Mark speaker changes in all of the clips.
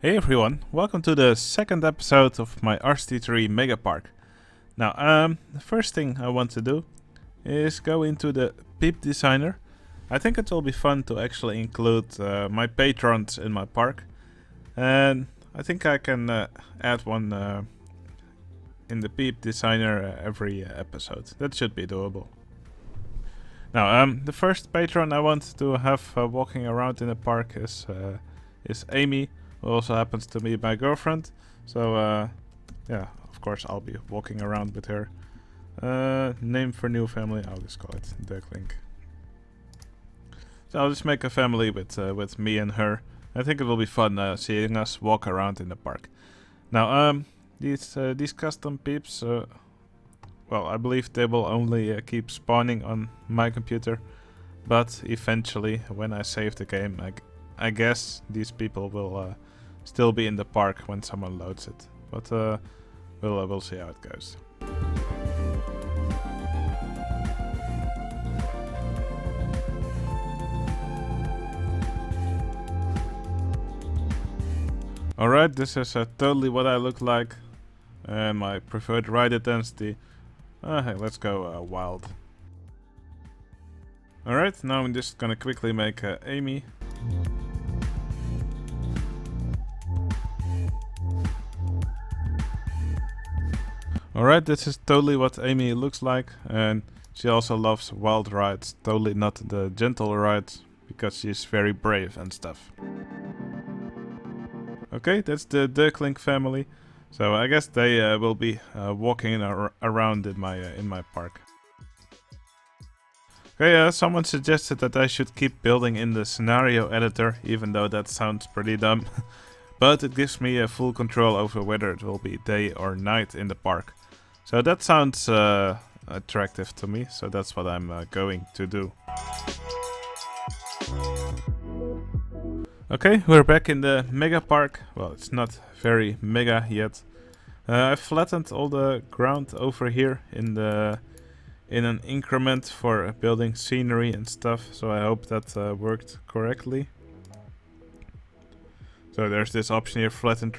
Speaker 1: Hey everyone, welcome to the second episode of my RCT3 Megapark. Now, the first thing I want to do is go into the Peep Designer. I think it will be fun to actually include my patrons in my park. And I think I can add one in the Peep Designer every episode. That should be doable. Now, the first patron I want to have walking around in the park is Amy, who also happens to be my girlfriend. So, yeah, of course I'll be walking around with her. Name for new family, I'll just call it Duckling. So I'll just make a family with me and her. I think it will be fun seeing us walk around in the park. Now, these custom peeps, well, I believe they will only keep spawning on my computer, but eventually, when I save the game, I guess these people will still be in the park when someone loads it. But we'll see how it goes. Alright, this is totally what I look like, and my preferred rider density. Hey, let's go wild. Alright, now I'm just gonna quickly make Amy. Alright, this is totally what Amy looks like, and she also loves wild rides, totally not the gentle rides, because she's very brave and stuff. Okay, that's the Duckling family. So I guess they will be walking around in my park. Okay, someone suggested that I should keep building in the scenario editor, even though that sounds pretty dumb. But it gives me full control over whether it will be day or night in the park. So that sounds attractive to me, so that's what I'm going to do. Okay, we're back in the Megapark. Well, it's not very mega yet. I've flattened all the ground over here in an increment for building scenery and stuff, so I hope that worked correctly. So there's this option here, flatten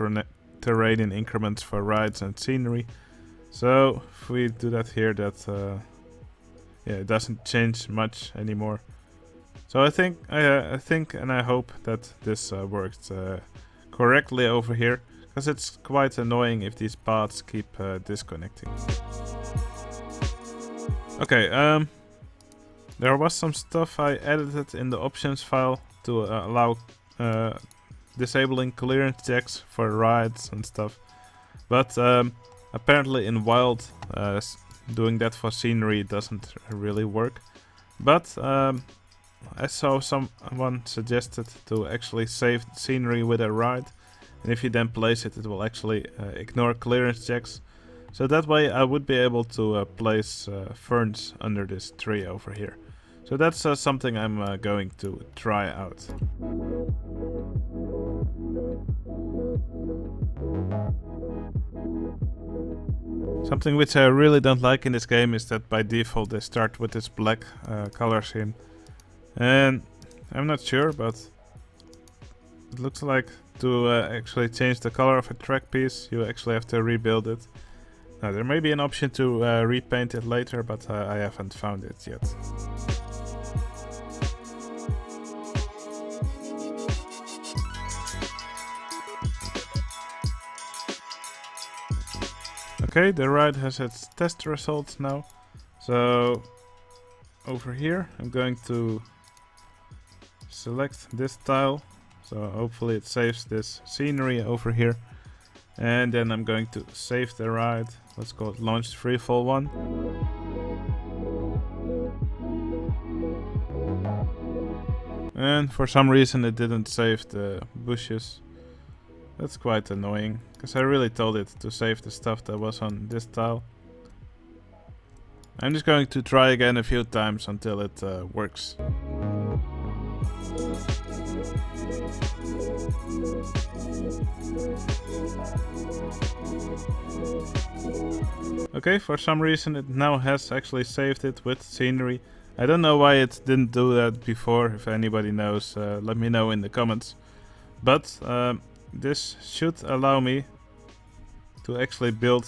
Speaker 1: terrain in increments for rides and scenery. So if we do that here, that yeah, it doesn't change much anymore. So I think and I hope that this worked correctly over here, because it's quite annoying if these paths keep disconnecting. Okay, there was some stuff I edited in the options file to allow disabling clearance checks for rides and stuff, but apparently in wild doing that for scenery doesn't really work. But I saw someone suggested to actually save scenery with a ride, and if you then place it, it will actually ignore clearance checks. So that way I would be able to place ferns under this tree over here. So that's something I'm going to try out. Something which I really don't like in this game is that by default they start with this black color scheme. And I'm not sure, but it looks like to actually change the color of a track piece, you actually have to rebuild it. Now there may be an option to repaint it later, but I haven't found it yet. Okay, the ride has its test results now. So over here I'm going to select this tile, so hopefully it saves this scenery over here, and then I'm going to save the ride. Let's call it Launch Freefall 1. And for some reason it didn't save the bushes. That's quite annoying, because I really told it to save the stuff that was on this tile. I'm just going to try again a few times until it works. Okay, for some reason it now has actually saved it with scenery. I don't know why it didn't do that before. If anybody knows, let me know in the comments. But this should allow me to actually build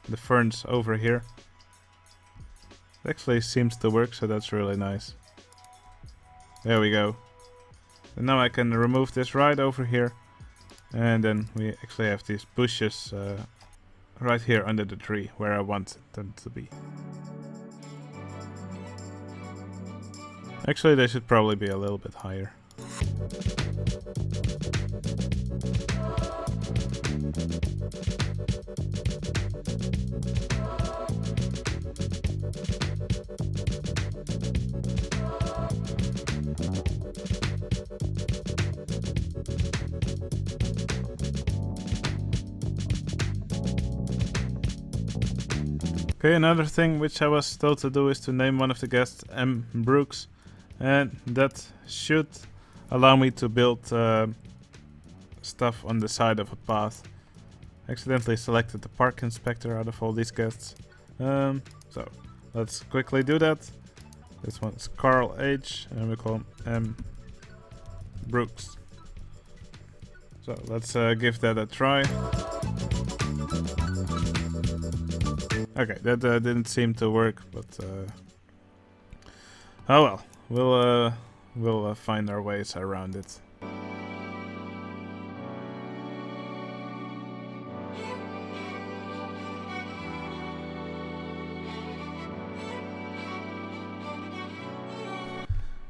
Speaker 1: the ferns over here. It actually seems to work, so that's really nice. There we go. And now I can remove this right over here. And then we actually have these bushes right here under the tree where I want them to be. Actually, they should probably be a little bit higher. Okay, another thing which I was told to do is to name one of the guests M. Brooks, and that should allow me to build stuff on the side of a path. Accidentally selected the park inspector out of all these guests. So let's quickly do that. This one is Carl H, and we call him M. Brooks. So let's give that a try. Okay, that didn't seem to work, but oh well, we'll find our ways around it.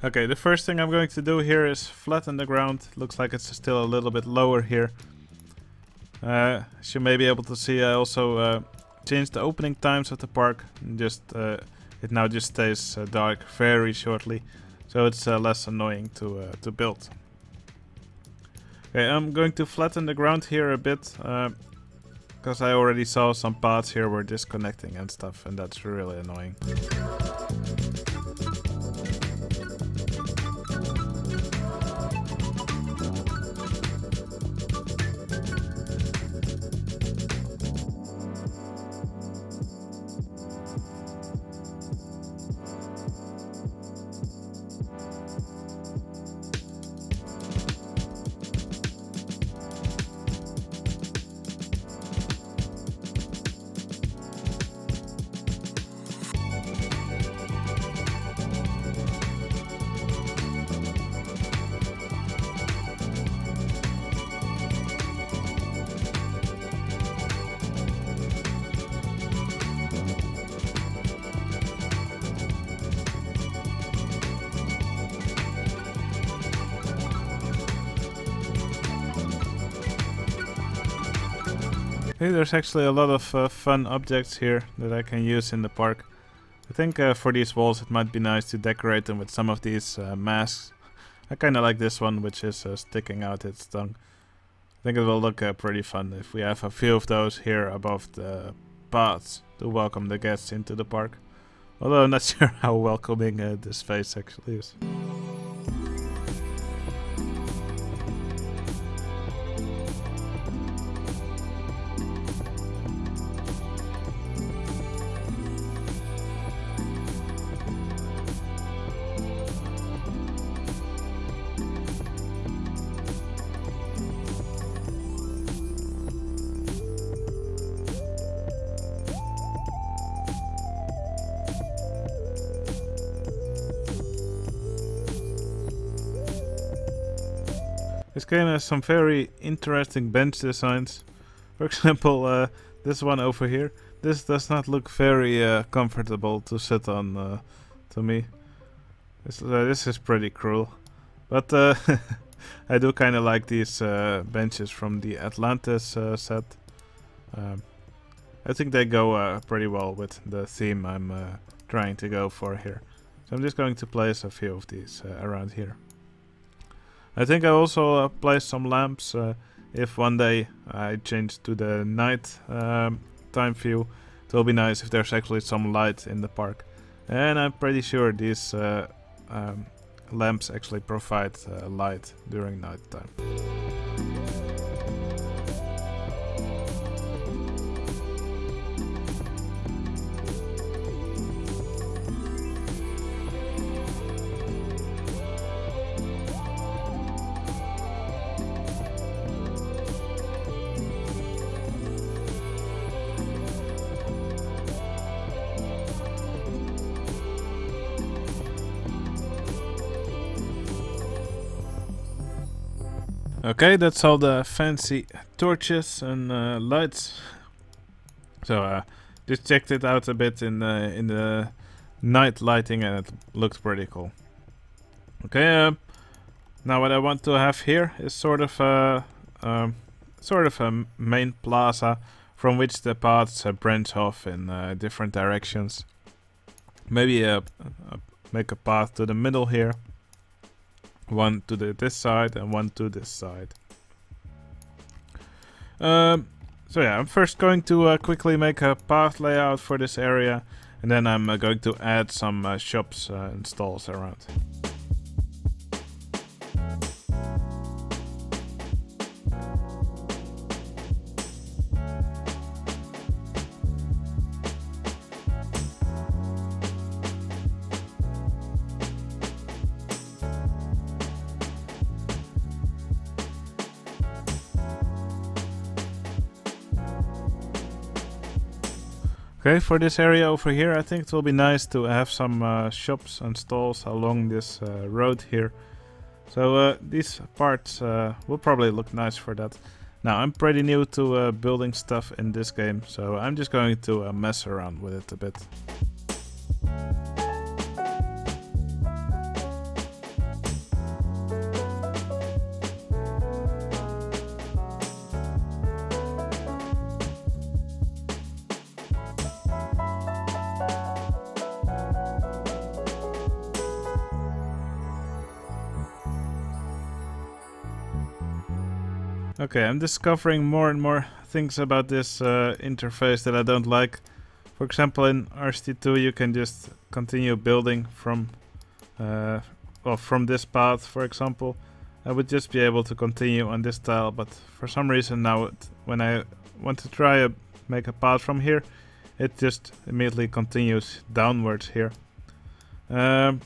Speaker 1: Okay, the first thing I'm going to do here is flatten the ground. Looks like it's still a little bit lower here. As you may be able to see, I also changed the opening times of the park. Just it now just stays dark very shortly, so it's less annoying to build. Okay, I'm going to flatten the ground here a bit, because I already saw some paths here were disconnecting and stuff, and that's really annoying. Hey, there's actually a lot of fun objects here that I can use in the park. I think for these walls it might be nice to decorate them with some of these masks. I kinda like this one, which is sticking out its tongue. I think it will look pretty fun if we have a few of those here above the paths to welcome the guests into the park. Although I'm not sure how welcoming this face actually is. This game has some very interesting bench designs. For example, this one over here. This does not look very comfortable to sit on to me. This is pretty cruel. But I do kind of like these benches from the Atlantis set. I think they go pretty well with the theme I'm trying to go for here. So I'm just going to place a few of these around here. I think I also place some lamps if one day I change to the night time view. It will be nice if there's actually some light in the park. And I'm pretty sure these lamps actually provide light during night time. Okay, that's all the fancy torches and lights. So just checked it out a bit in the night lighting, and it looks pretty cool. Okay, now what I want to have here is sort of a main plaza from which the paths branch off in different directions. Maybe make a path to the middle here, one to this side and one to this side. So yeah, I'm first going to quickly make a path layout for this area, and then I'm going to add some shops and stalls around. Okay, for this area over here, I think it will be nice to have some shops and stalls along this road here. So these parts will probably look nice for that. Now, I'm pretty new to building stuff in this game, so I'm just going to mess around with it a bit. Okay, I'm discovering more and more things about this interface that I don't like. For example, in RCT2 you can just continue building from this path, for example. I would just be able to continue on this tile, but for some reason now when I want to try make a path from here, it just immediately continues downwards here. So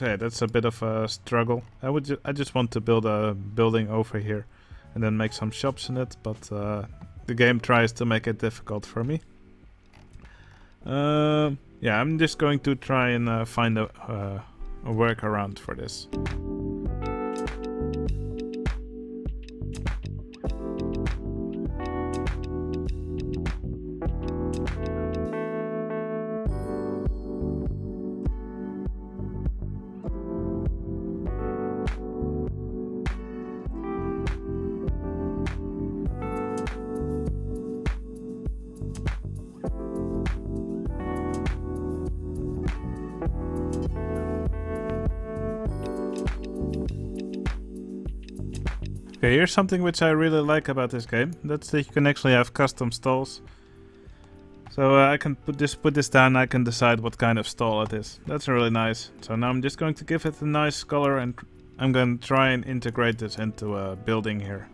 Speaker 1: yeah, that's a bit of a struggle. I just want to build a building over here and then make some shops in it, but the game tries to make it difficult for me. Yeah, I'm just going to try and find a workaround for this. Okay, here's something which I really like about this game. That's that you can actually have custom stalls. So I can put this down, I can decide what kind of stall it is. That's really nice. So now I'm just going to give it a nice color, and I'm going to try and integrate this into a building here.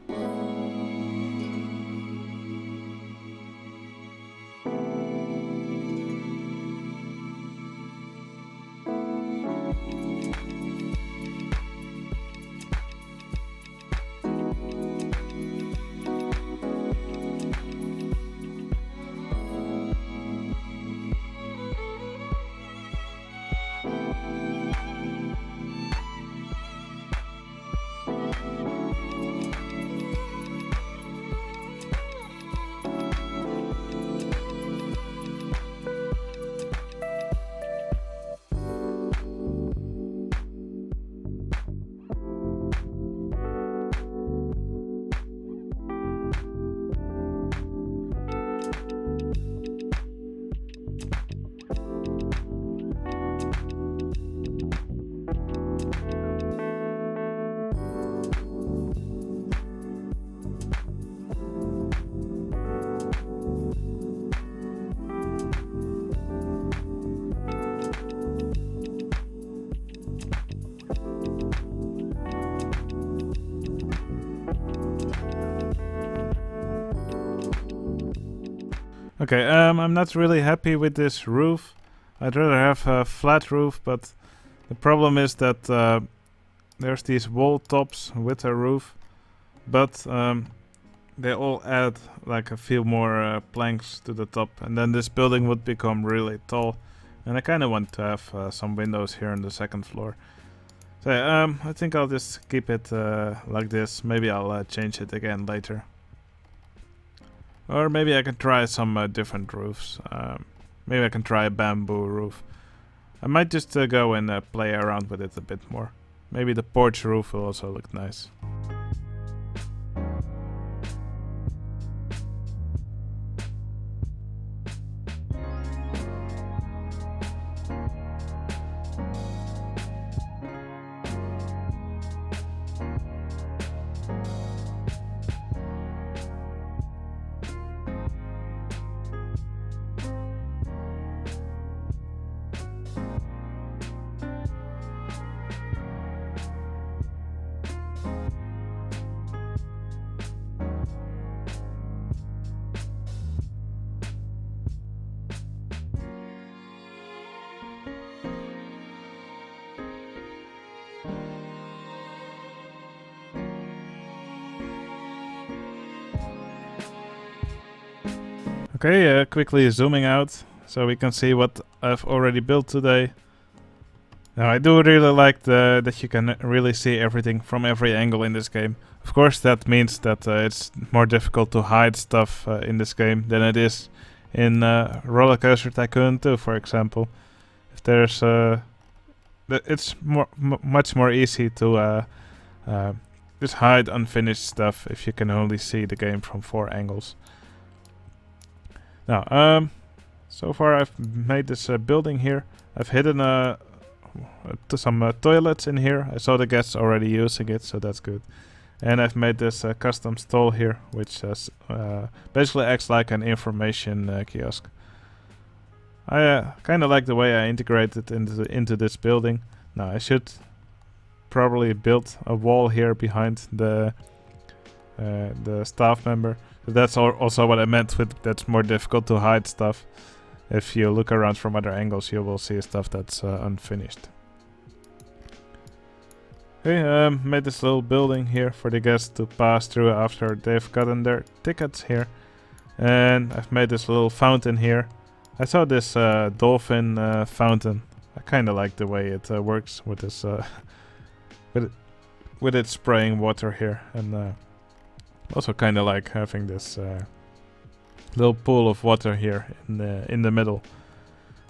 Speaker 1: Okay, I'm not really happy with this roof. I'd rather have a flat roof, but the problem is that there's these wall tops with a roof, but they all add like a few more planks to the top, and then this building would become really tall. And I kind of want to have some windows here on the second floor. So I think I'll just keep it like this. Maybe I'll change it again later. Or maybe I can try some different roofs. Maybe I can try a bamboo roof. I might just go and play around with it a bit more. Maybe the porch roof will also look nice. Okay, quickly zooming out so we can see what I've already built today. Now I do really like that you can really see everything from every angle in this game. Of course that means that it's more difficult to hide stuff in this game than it is in Roller Coaster Tycoon 2, for example. If there's it's much more easy to just hide unfinished stuff if you can only see the game from 4 angles. Now, so far I've made this building here. I've hidden some toilets in here. I saw the guests already using it, so that's good. And I've made this custom stall here, which basically acts like an information kiosk. I kind of like the way I integrated into this building. Now I should probably build a wall here behind the staff member. So that's also what I meant with that's more difficult to hide stuff. If you look around from other angles, you will see stuff that's unfinished. Okay, made this little building here for the guests to pass through after they've gotten their tickets here. And I've made this little fountain here. I saw this dolphin fountain. I kind of like the way it works with this, with it spraying water here, and also kind of like having this little pool of water here in the middle.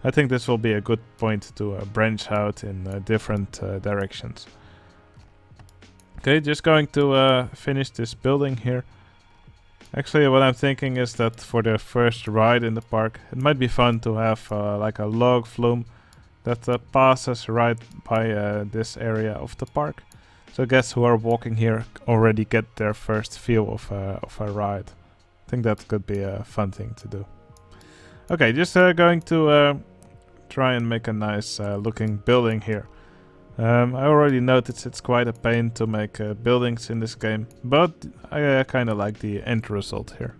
Speaker 1: I think this will be a good point to branch out in different directions. Okay, just going to finish this building here. Actually, what I'm thinking is that for the first ride in the park, it might be fun to have like a log flume that passes right by this area of the park. So guests who are walking here already get their first feel of a ride. I think that could be a fun thing to do. Okay, just going to try and make a nice looking building here. I already noticed it's quite a pain to make buildings in this game, but I kind of like the end result here.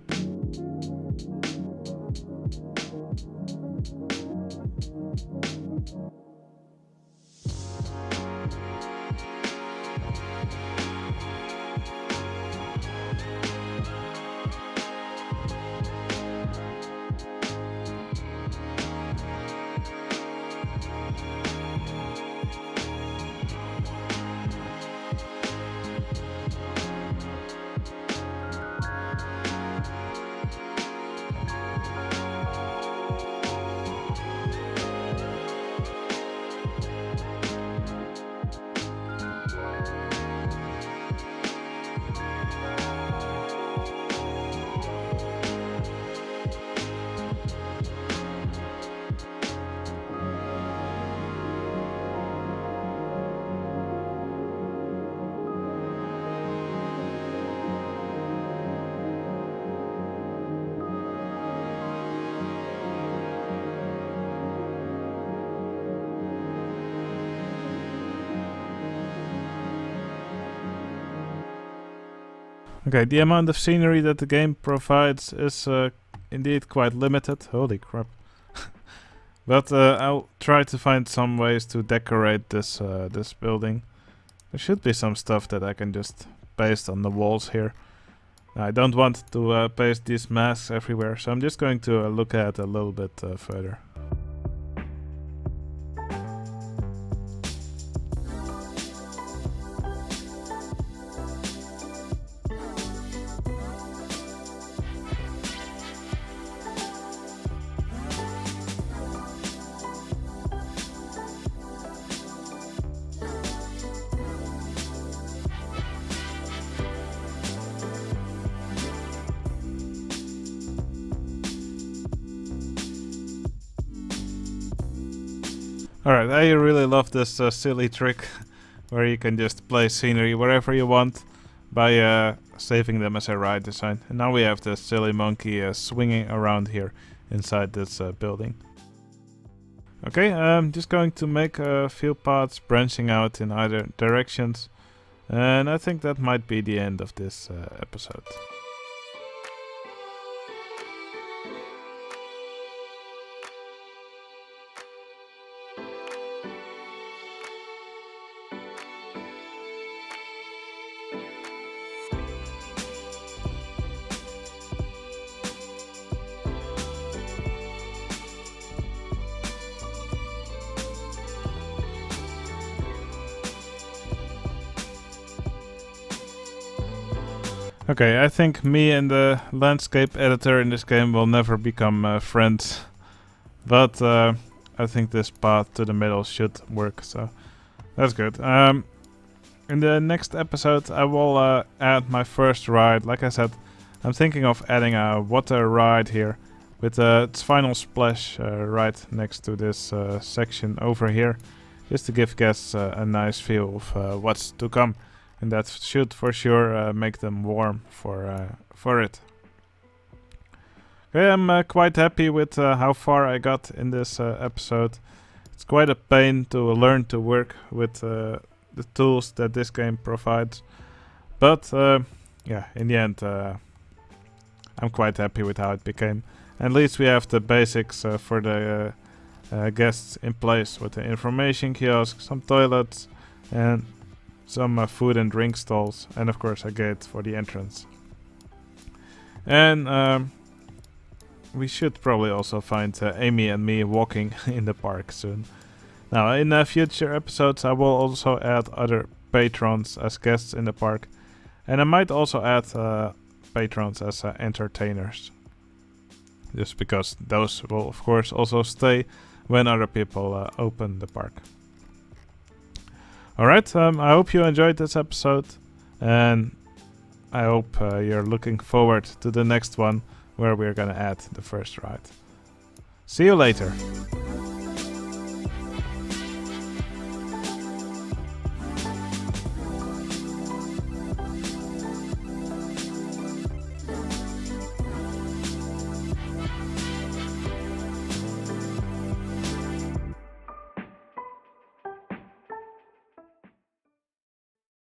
Speaker 1: Okay, the amount of scenery that the game provides is indeed quite limited. Holy crap. But I'll try to find some ways to decorate this this building. There should be some stuff that I can just paste on the walls here. I don't want to paste these masks everywhere, so I'm just going to look at it a little bit further. Alright, I really love this silly trick where you can just place scenery wherever you want by saving them as a ride design. And now we have this silly monkey swinging around here inside this building. Okay, I'm just going to make a few paths branching out in either directions. And I think that might be the end of this episode. Okay, I think me and the landscape editor in this game will never become friends. But I think this path to the middle should work, so that's good. In the next episode I will add my first ride. Like I said, I'm thinking of adding a water ride here with its final splash right next to this section over here, just to give guests a nice feel of what's to come. And that should for sure make them warm for it. Okay, I'm quite happy with how far I got in this episode. It's quite a pain to learn to work with the tools that this game provides. But yeah, in the end, I'm quite happy with how it became. At least we have the basics for the guests in place with the information kiosk, some toilets, and some food and drink stalls, and of course a gate for the entrance. And we should probably also find Amy and me walking in the park soon. Now, in future episodes I will also add other patrons as guests in the park, and I might also add patrons as entertainers, just because those will of course also stay when other people open the park. Alright, I hope you enjoyed this episode, and I hope you're looking forward to the next one where we're gonna add the first ride. See you later!